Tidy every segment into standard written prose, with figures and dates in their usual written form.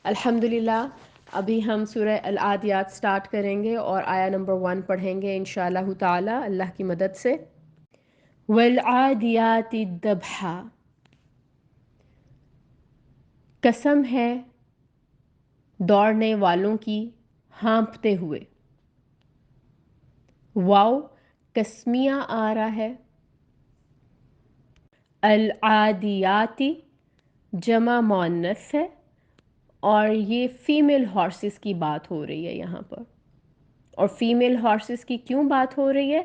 الحمدللہ ابھی ہم سورہ العادیات سٹارٹ کریں گے اور آیا نمبر 1 پڑھیں گے انشاءاللہ تعالی اللہ کی مدد سے۔ والعادیات ضبحا، قسم ہے دوڑنے والوں کی ہانپتے ہوئے۔ واو قسمیہ آ رہا ہے۔ العادیاتی جمع مؤنث ہے اور یہ فیمیل ہارسز کی بات ہو رہی ہے یہاں پر۔ اور فیمیل ہارسز کی کیوں بات ہو رہی ہے؟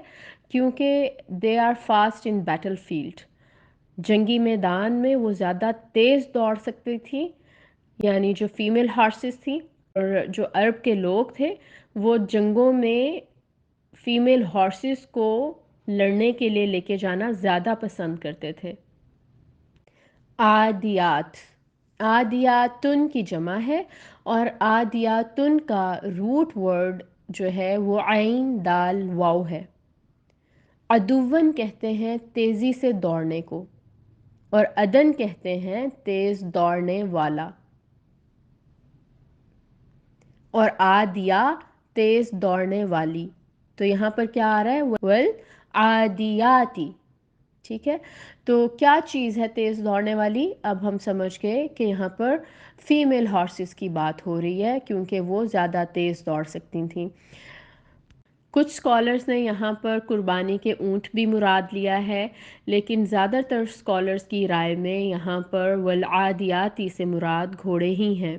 کیونکہ they are fast in battlefield, جنگی میدان میں وہ زیادہ تیز دوڑ سکتی تھی، یعنی جو فیمیل ہارسز تھی۔ اور جو عرب کے لوگ تھے وہ جنگوں میں فیمیل ہارسز کو لڑنے کے لیے لے کے جانا زیادہ پسند کرتے تھے۔ عادیات، عادیاتن کی جمع ہے اور عادیاتن کا روٹ ورڈ جو ہے وہ عین دال واو ہے۔ عدون کہتے ہیں تیزی سے دوڑنے کو، اور عدن کہتے ہیں تیز دوڑنے والا، اور عادیہ تیز دوڑنے والی۔ تو یہاں پر کیا آ رہا ہے؟ والعادیاتی، ٹھیک ہے۔ تو کیا چیز ہے تیز دوڑنے والی؟ اب ہم سمجھ گئے کہ یہاں پر فیمیل ہارسز کی بات ہو رہی ہے کیونکہ وہ زیادہ تیز دوڑ سکتی تھیں۔ کچھ اسکالرز نے یہاں پر قربانی کے اونٹ بھی مراد لیا ہے، لیکن زیادہ تر اسکالرز کی رائے میں یہاں پر والعادیاتی سے مراد گھوڑے ہی ہیں۔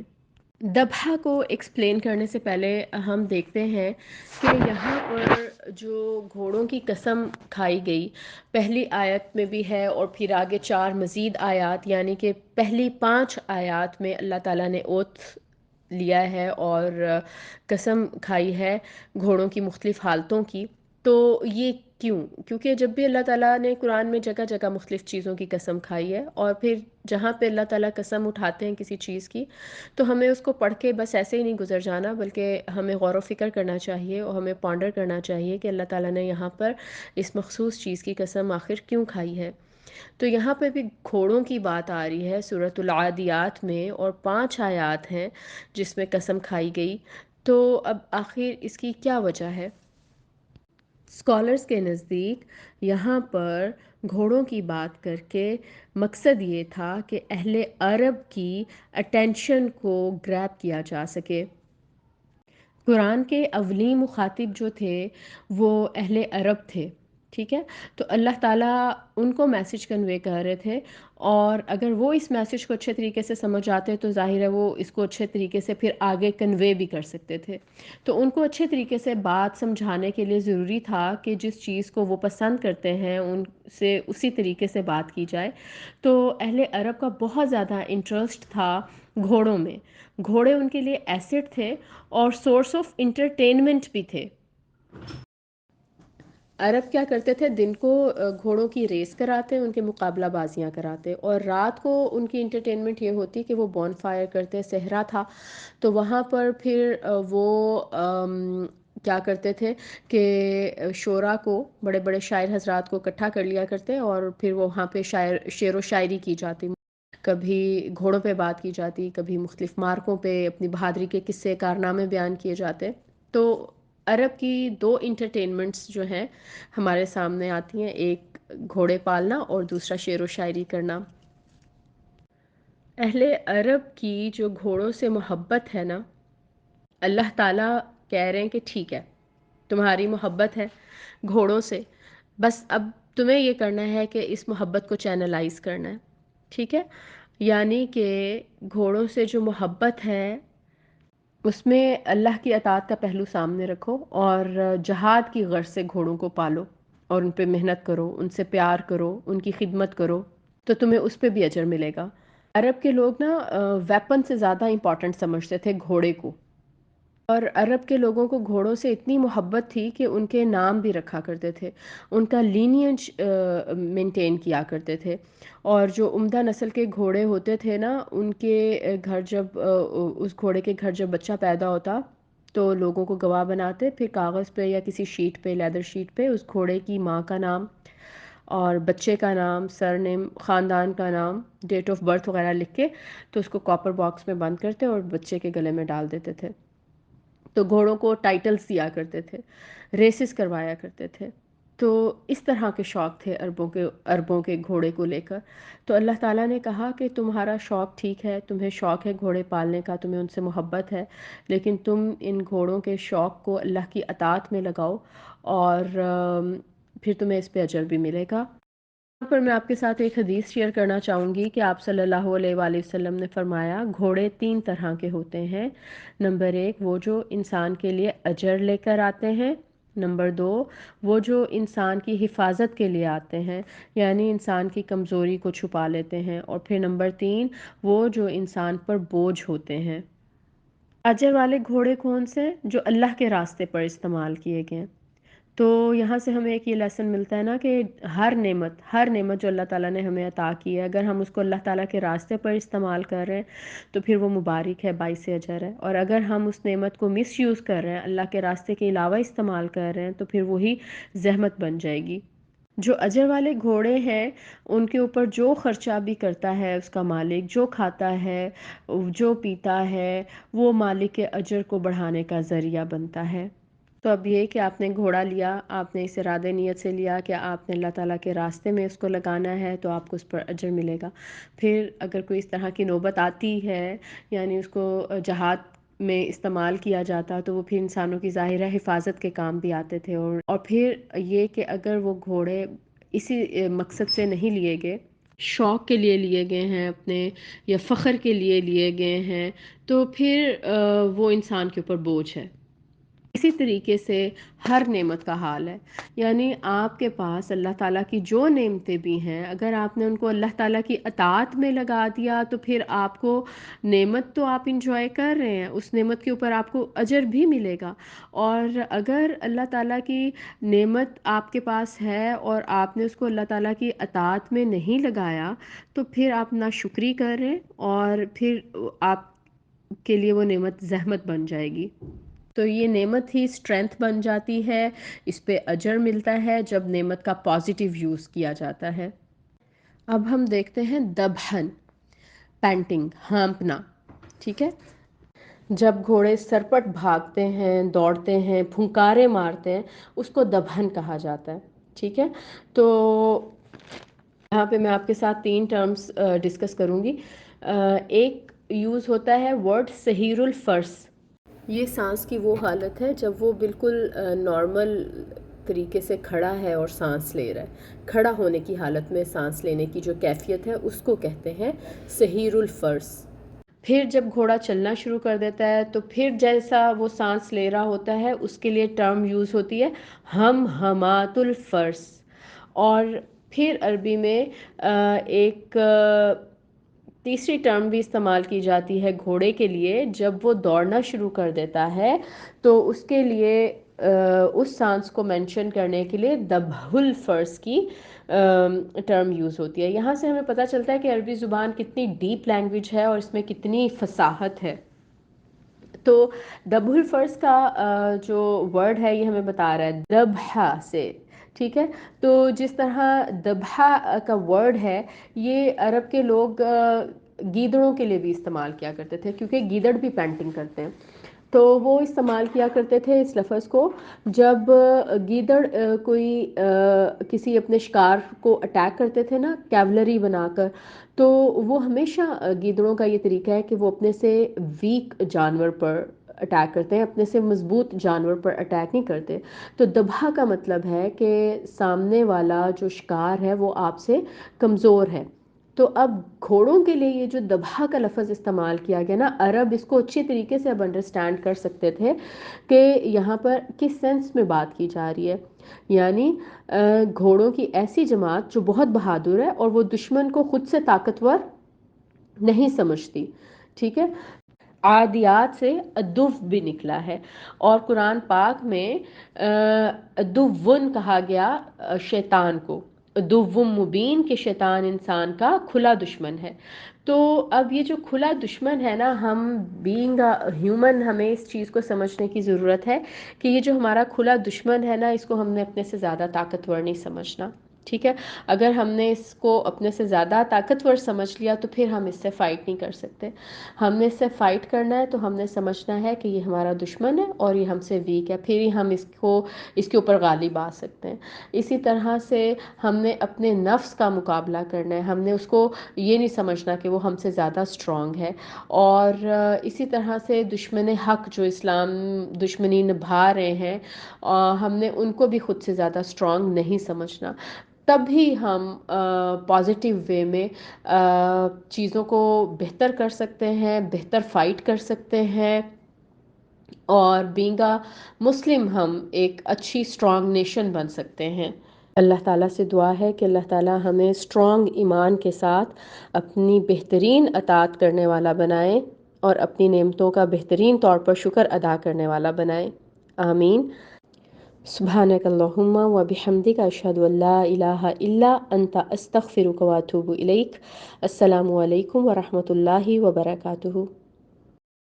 دبحہ کو ایکسپلین کرنے سے پہلے ہم دیکھتے ہیں کہ یہاں پر جو گھوڑوں کی قسم کھائی گئی پہلی آیت میں بھی ہے اور پھر آگے 4 مزید آیات، یعنی کہ پہلی 5 آیات میں اللہ تعالیٰ نے اوتھ لیا ہے اور قسم کھائی ہے گھوڑوں کی مختلف حالتوں کی۔ تو یہ کیونکہ جب بھی اللہ تعالیٰ نے قرآن میں جگہ جگہ مختلف چیزوں کی قسم کھائی ہے، اور پھر جہاں پہ اللہ تعالیٰ قسم اٹھاتے ہیں کسی چیز کی تو ہمیں اس کو پڑھ کے بس ایسے ہی نہیں گزر جانا، بلکہ ہمیں غور و فکر کرنا چاہیے اور ہمیں پانڈر کرنا چاہیے کہ اللہ تعالیٰ نے یہاں پر اس مخصوص چیز کی قسم آخر کیوں کھائی ہے۔ تو یہاں پہ بھی گھوڑوں کی بات آ رہی ہے سورۃ العادیات میں، اور 5 آیات ہیں جس میں قسم کھائی گئی۔ تو اب آخر اس کی کیا وجہ ہے؟ اسکالرز کے نزدیک یہاں پر گھوڑوں کی بات کر کے مقصد یہ تھا کہ اہل عرب کی اٹینشن کو گریب کیا جا سکے۔ قرآن کے اولین مخاطب جو تھے وہ اہل عرب تھے، ٹھیک ہے۔ تو اللہ تعالیٰ ان کو میسج کنوے کر رہے تھے، اور اگر وہ اس میسج کو اچھے طریقے سے سمجھ آتے تو ظاہر ہے وہ اس کو اچھے طریقے سے پھر آگے کنوے بھی کر سکتے تھے۔ تو ان کو اچھے طریقے سے بات سمجھانے کے لیے ضروری تھا کہ جس چیز کو وہ پسند کرتے ہیں ان سے اسی طریقے سے بات کی جائے۔ تو اہل عرب کا بہت زیادہ انٹرسٹ تھا گھوڑوں میں۔ گھوڑے ان کے لیے ایسٹ تھے اور سورس آف انٹرٹینمنٹ بھی تھے۔ عرب کیا کرتے تھے؟ دن کو گھوڑوں کی ریس کراتے، ان کے مقابلہ بازیاں کراتے، اور رات کو ان کی انٹرٹینمنٹ یہ ہوتی کہ وہ بون فائر کرتے، صحرا تھا تو وہاں پر پھر وہ کیا کرتے تھے کہ شعراء کو، بڑے بڑے شاعر حضرات کو اکٹھا کر لیا کرتے اور پھر وہاں پہ شعر و شاعری کی جاتی، کبھی گھوڑوں پہ بات کی جاتی، کبھی مختلف مارکوں پہ اپنی بہادری کے قصے کارنامے بیان کیے جاتے۔ تو عرب کی 2 انٹرٹینمنٹس جو ہیں ہمارے سامنے آتی ہیں، ایک گھوڑے پالنا اور دوسرا شعر و شاعری کرنا۔ اہل عرب کی جو گھوڑوں سے محبت ہے نا، اللہ تعالیٰ کہہ رہے ہیں کہ ٹھیک ہے تمہاری محبت ہے گھوڑوں سے، بس اب تمہیں یہ کرنا ہے کہ اس محبت کو چینلائز کرنا ہے، ٹھیک ہے۔ یعنی کہ گھوڑوں سے جو محبت ہے اس میں اللہ کی اطاعت کا پہلو سامنے رکھو، اور جہاد کی غرض سے گھوڑوں کو پالو اور ان پہ محنت کرو، ان سے پیار کرو، ان کی خدمت کرو، تو تمہیں اس پہ بھی اجر ملے گا۔ عرب کے لوگ نا ویپن سے زیادہ امپورٹنٹ سمجھتے تھے گھوڑے کو، اور عرب کے لوگوں کو گھوڑوں سے اتنی محبت تھی کہ ان کے نام بھی رکھا کرتے تھے، ان کا لینیج مینٹین کیا کرتے تھے۔ اور جو عمدہ نسل کے گھوڑے ہوتے تھے نا، ان کے گھر جب اس گھوڑے کے گھر جب بچہ پیدا ہوتا تو لوگوں کو گواہ بناتے، پھر کاغذ پہ یا کسی شیٹ پہ، لیدر شیٹ پہ، اس گھوڑے کی ماں کا نام اور بچے کا نام، سر نیم، خاندان کا نام، ڈیٹ آف برتھ وغیرہ لکھ کے تو اس کو کاپر باکس میں بند کرتے اور بچے کے گلے میں ڈال دیتے تھے. تو گھوڑوں کو ٹائٹلز دیا کرتے تھے، ریسز کروایا کرتے تھے. تو اس طرح کے شوق تھے عربوں کے گھوڑے کو لے کر. تو اللہ تعالیٰ نے کہا کہ تمہارا شوق ٹھیک ہے، تمہیں شوق ہے گھوڑے پالنے کا، تمہیں ان سے محبت ہے، لیکن تم ان گھوڑوں کے شوق کو اللہ کی اطاعت میں لگاؤ اور پھر تمہیں اس پہ اجر بھی ملے گا. یہاں پر میں آپ کے ساتھ ایک حدیث شیئر کرنا چاہوں گی کہ آپ صلی اللہ علیہ وآلہ وسلم نے فرمایا گھوڑے 3 طرح کے ہوتے ہیں. نمبر 1 وہ جو انسان کے لیے اجر لے کر آتے ہیں. نمبر 2 وہ جو انسان کی حفاظت کے لیے آتے ہیں، یعنی انسان کی کمزوری کو چھپا لیتے ہیں. اور پھر نمبر 3 وہ جو انسان پر بوجھ ہوتے ہیں. اجر والے گھوڑے کون سے؟ جو اللہ کے راستے پر استعمال کیے گئے. تو یہاں سے ہمیں ایک یہ لیسن ملتا ہے نا کہ ہر نعمت جو اللہ تعالیٰ نے ہمیں عطا کی ہے، اگر ہم اس کو اللہ تعالیٰ کے راستے پر استعمال کر رہے ہیں تو پھر وہ مبارک ہے، باعث اجر ہے. اور اگر ہم اس نعمت کو مس یوز کر رہے ہیں، اللہ کے راستے کے علاوہ استعمال کر رہے ہیں، تو پھر وہی زحمت بن جائے گی. جو اجر والے گھوڑے ہیں ان کے اوپر جو خرچہ بھی کرتا ہے اس کا مالک، جو کھاتا ہے، جو پیتا ہے، وہ مالک کے اجر کو بڑھانے کا ذریعہ بنتا ہے. تو اب یہ کہ آپ نے گھوڑا لیا، آپ نے اس ارادے نیت سے لیا کہ آپ نے اللہ تعالیٰ کے راستے میں اس کو لگانا ہے، تو آپ کو اس پر اجر ملے گا. پھر اگر کوئی اس طرح کی نوبت آتی ہے، یعنی اس کو جہاد میں استعمال کیا جاتا، تو وہ پھر انسانوں کی ظاہرہ حفاظت کے کام بھی آتے تھے. اور پھر یہ کہ اگر وہ گھوڑے اسی مقصد سے نہیں لیے گئے، شوق کے لیے لیے گئے ہیں اپنے، یا فخر کے لیے لیے گئے ہیں، تو پھر وہ انسان کے اوپر بوجھ ہے. اسی طریقے سے ہر نعمت کا حال ہے. یعنی آپ کے پاس اللہ تعالیٰ کی جو نعمتیں بھی ہیں، اگر آپ نے ان کو اللہ تعالیٰ کی اطاعت میں لگا دیا تو پھر آپ کو نعمت تو آپ انجوائے کر رہے ہیں، اس نعمت کے اوپر آپ کو اجر بھی ملے گا. اور اگر اللہ تعالیٰ کی نعمت آپ کے پاس ہے اور آپ نے اس کو اللہ تعالیٰ کی اطاعت میں نہیں لگایا، تو پھر آپ ناشکری کر رہے ہیں اور پھر آپ کے لیے وہ نعمت زحمت بن جائے گی. تو یہ نعمت ہی اسٹرینتھ بن جاتی ہے، اس پہ اجر ملتا ہے جب نعمت کا پازیٹیو یوز کیا جاتا ہے. اب ہم دیکھتے ہیں دبہن، پینٹنگ، ہانپنا. ٹھیک ہے، جب گھوڑے سرپٹ بھاگتے ہیں، دوڑتے ہیں، پھنکارے مارتے ہیں، اس کو دبہن کہا جاتا ہے. ٹھیک ہے، تو یہاں پہ میں آپ کے ساتھ 3 ٹرمز ڈسکس کروں گی. ایک یوز ہوتا ہے ورڈ صحیح الفرس. یہ سانس کی وہ حالت ہے جب وہ بالکل نارمل طریقے سے کھڑا ہے اور سانس لے رہا ہے. کھڑا ہونے کی حالت میں سانس لینے کی جو کیفیت ہے اس کو کہتے ہیں صحیح الفرس. پھر جب گھوڑا چلنا شروع کر دیتا ہے تو پھر جیسا وہ سانس لے رہا ہوتا ہے اس کے لیے ٹرم یوز ہوتی ہے ہم ہمات الفرس. اور پھر عربی میں ایک تیسری ٹرم بھی استعمال کی جاتی ہے گھوڑے کے لیے جب وہ دوڑنا شروع کر دیتا ہے، تو اس کے لیے اس سانس کو مینشن کرنے کے لیے دبہ الفرس کی ٹرم یوز ہوتی ہے. یہاں سے ہمیں پتہ چلتا ہے کہ عربی زبان کتنی ڈیپ لینگویج ہے اور اس میں کتنی فصاحت ہے. تو دبہ الفرس کا جو ورڈ ہے یہ ہمیں بتا رہا ہے دبحہ سے. ٹھیک ہے، تو جس طرح دبحہ کا ورڈ ہے یہ عرب کے لوگ گیدڑوں کے لیے بھی استعمال کیا کرتے تھے، کیونکہ گیدڑ بھی پینٹنگ کرتے ہیں. تو وہ استعمال کیا کرتے تھے اس لفظ کو جب گیدڑ کوئی کسی اپنے شکار کو اٹیک کرتے تھے نا کیولری بنا کر، تو وہ ہمیشہ گیدڑوں کا یہ طریقہ ہے کہ وہ اپنے سے ویک جانور پر اٹیک کرتے ہیں، اپنے سے مضبوط جانور پر اٹیک نہیں کرتے. تو دبحہ کا مطلب ہے کہ سامنے والا جو شکار ہے وہ آپ سے کمزور ہے. تو اب گھوڑوں کے لیے یہ جو دبحہ کا لفظ استعمال کیا گیا نا، عرب اس کو اچھی طریقے سے اب انڈرسٹینڈ کر سکتے تھے کہ یہاں پر کس سینس میں بات کی جا رہی ہے. یعنی گھوڑوں کی ایسی جماعت جو بہت بہادر ہے اور وہ دشمن کو خود سے طاقتور نہیں سمجھتی. ٹھیک ہے، عادیات سے ادف بھی نکلا ہے اور قرآن پاک میں ادون کہا گیا شیطان کو، ادو مبین کہ شیطان انسان کا کھلا دشمن ہے. تو اب یہ جو کھلا دشمن ہے نا، ہم بینگ ہیومن ہمیں اس چیز کو سمجھنے کی ضرورت ہے کہ یہ جو ہمارا کھلا دشمن ہے نا، اس کو ہم نے اپنے سے زیادہ طاقتور نہیں سمجھنا. ٹھیک ہے، اگر ہم نے اس کو اپنے سے زیادہ طاقتور سمجھ لیا تو پھر ہم اس سے فائٹ نہیں کر سکتے. ہم نے اس سے فائٹ کرنا ہے تو ہم نے سمجھنا ہے کہ یہ ہمارا دشمن ہے اور یہ ہم سے ویک ہے، پھر ہی ہم اس کے اوپر غالب آ سکتے ہیں. اسی طرح سے ہم نے اپنے نفس کا مقابلہ کرنا ہے، ہم نے اس کو یہ نہیں سمجھنا کہ وہ ہم سے زیادہ اسٹرانگ ہے. اور اسی طرح سے دشمن حق جو اسلام دشمنی نبھا رہے ہیں، ہم نے ان کو بھی خود سے زیادہ اسٹرانگ نہیں سمجھنا. تبھی ہم پازیٹیو وے میں چیزوں کو بہتر کر سکتے ہیں، بہتر فائٹ کر سکتے ہیں، اور بینگ اے مسلم ہم ایک اچھی اسٹرانگ نیشن بن سکتے ہیں. اللہ تعالیٰ سے دعا ہے کہ اللہ تعالیٰ ہمیں اسٹرانگ ایمان کے ساتھ اپنی بہترین اطاعت کرنے والا بنائے اور اپنی نعمتوں کا بہترین طور پر شکر ادا کرنے والا بنائے. آمین. سبحانک اللہم و بحمدک اشہد ان لا الہ الا انت استغفرک و اتوب الیک. السلام علیکم ورحمۃ اللہ وبرکاتہ.